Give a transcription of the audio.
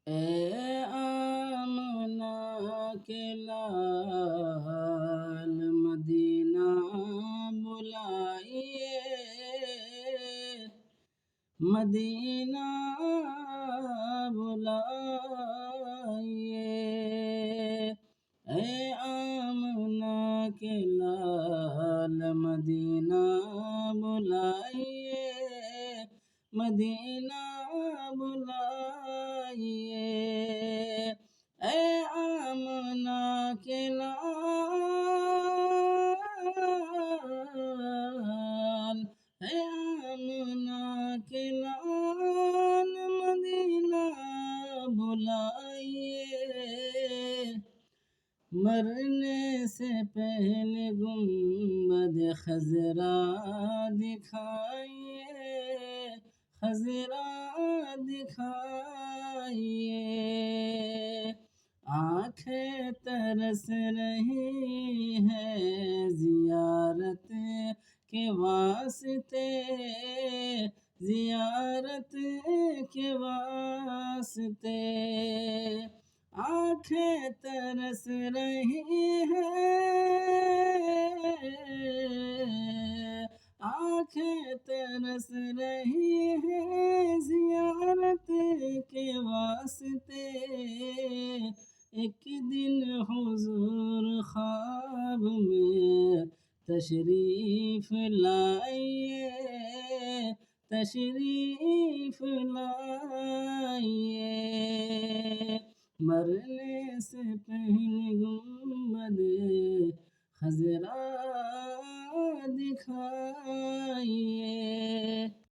اے آمنہ کے لال مدینہ بلائیے، مدینہ بلائیے، اے آمنہ کے لال مدینہ بلائیے، مدینہ بلائیے، اے آمنہ کے لال، اے آمنہ کے لال مدینہ بلائیے، مرنے سے پہلے گنبد خضرا دکھائیے، خضرا دکھائیے، آنکھیں ترس رہی ہیں زیارت کے واسطے، زیارت کے واسطے، آنکھیں ترس رہی ہیں، آنکھیں ترس رہی ہیں زیارت کے واسطے، ایک دن حضور خواب میں تشریف لائیے، تشریف لائیے، مرنے سے پہلے گنبد خضرا دکھائیے۔